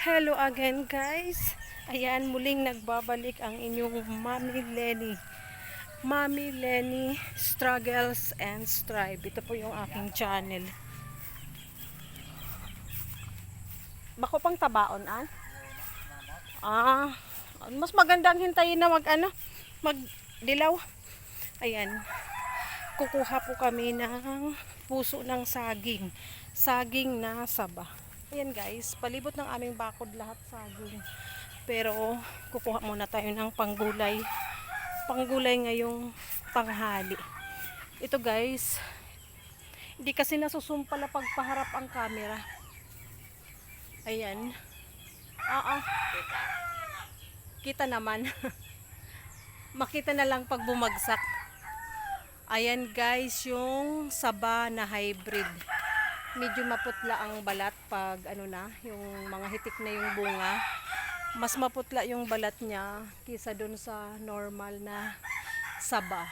Hello again guys. Ayan, muling nagbabalik ang inyong Mommy Lenny. Mommy Lenny Struggles and Strive. Ito po yung aking channel. Bako pang tabaon an? Ah, mas magandang hintayin na magdilaw. Ayan. Kukuha po kami ng puso ng saging. Saging na saba. Ayan guys, palibot ng aming bakod lahat saging. Pero kukuha muna tayo ng panggulay. Panggulay ngayong tanghali. Ito guys, hindi kasi nasusumpala pagpaharap ang camera. Ayan. Kita naman. Makita na lang pag bumagsak. Ayan guys, yung saba na hybrid. Medyo maputla ang balat pag yung mga hitik na yung bunga. Mas maputla yung balat niya kisa dun sa normal na saba.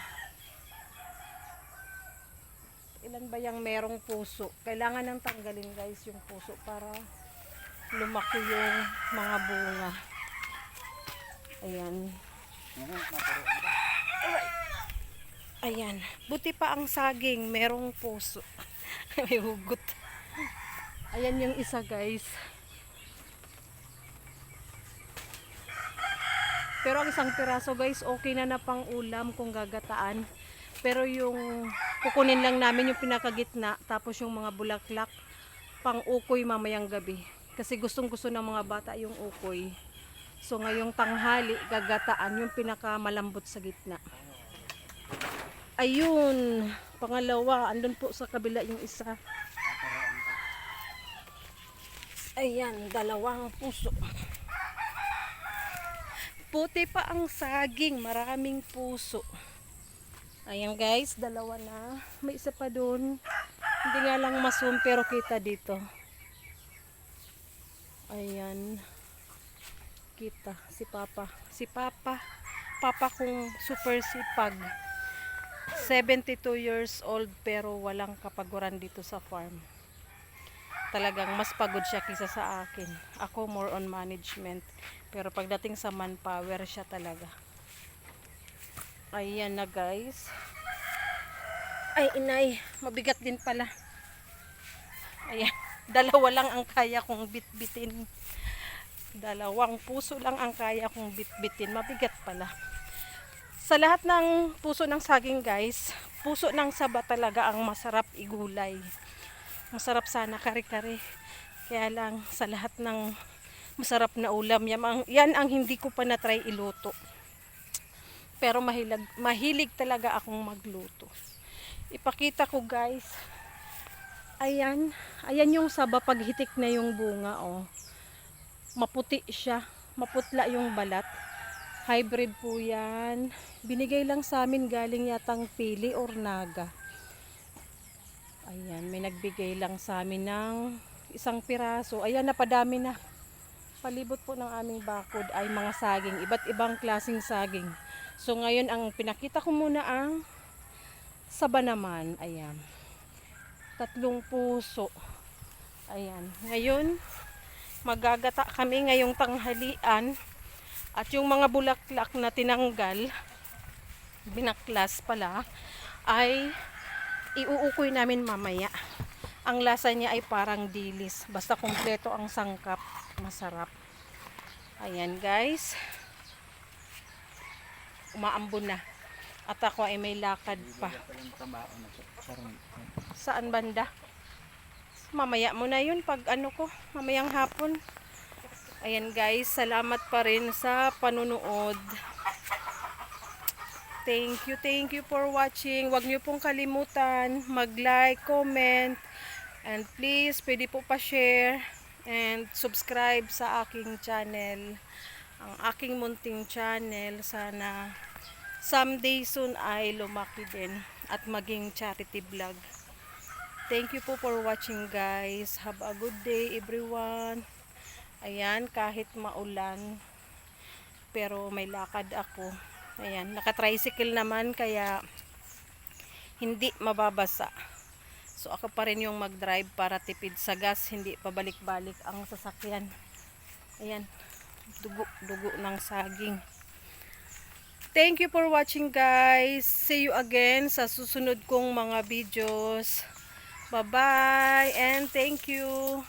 Ilan ba yung merong puso? Kailangan nang tanggalin guys yung puso para lumaki yung mga bunga. Ayan. Ayan. Buti pa ang saging merong puso. May hugot. Ayan yung isa guys. Pero ang isang piraso guys, okay na pang ulam kung gagataan. Pero yung kukunin lang namin yung pinakagitna, tapos yung mga bulaklak, pang ukoy mamayang gabi. Kasi gustong gusto ng mga bata yung ukoy. So ngayong tanghali, gagataan yung pinakamalambot sa gitna. Ayun, pangalawa, andun po sa kabila yung isa. Ayan, dalawang puso. Puti pa ang saging, maraming puso. Ayan guys, dalawa na. May isa pa dun. Hindi nga lang masum pero kita dito. Ayan. Kita si Papa. Si Papa. Papa kong super sipag. 72 years old pero walang kapaguran dito sa farm. Talagang mas pagod siya kaysa sa akin. Ako more on management. Pero pagdating sa manpower siya talaga. Ayan na guys. Ay inay, mabigat din pala. Ayan, dalawa lang ang kaya kong bitbitin. Dalawang puso lang ang kaya kong bitbitin. Mabigat pala. Sa lahat ng puso ng saging guys, puso ng saba talaga ang masarap igulay. Masarap sana kare-kare. Kaya lang sa lahat ng masarap na ulam, yan ang hindi ko pa na-try iluto. Pero mahilig talaga akong magluto. Ipakita ko guys. Ayan, ayan yung saba pag hitik na yung bunga oh. Maputi siya, maputla yung balat. Hybrid po yan. Binigay lang sa amin galing yatang Pili or Naga. Ayan, may nagbigay lang sa amin ng isang piraso. Ayan, napadami na. Palibot po ng aming bakod ay mga saging. Iba't ibang klaseng saging. So ngayon, ang pinakita ko muna ang saba naman. Ayan. 3 puso. Ayan. Ngayon, magagata kami ngayong tanghalian. At yung mga bulaklak na tinanggal, binaklas pala, ay iuukoy namin mamaya. Ang lasa niya ay parang dilis. Basta kumpleto ang sangkap. Masarap. Ayan guys. Umaambon na. At ako ay may lakad pa. Saan banda? Mamaya mo na yun pag mamayang hapon. Ayan guys, salamat pa rin sa panunood. Thank you for watching. Huwag niyo pong kalimutan mag-like, comment, and please, pwede po pa-share and subscribe sa aking channel. Ang aking munting channel, sana someday soon ay lumaki din at maging charity vlog. Thank you po for watching guys. Have a good day everyone. Ayan, kahit maulan, pero may lakad ako. Ayan, naka-tricycle naman kaya hindi mababasa. So ako pa rin yung mag-drive para tipid sa gas, hindi pabalik-balik ang sasakyan. Ayan, dugo ng saging. Thank you for watching guys. See you again sa susunod kong mga videos. Bye-bye and thank you.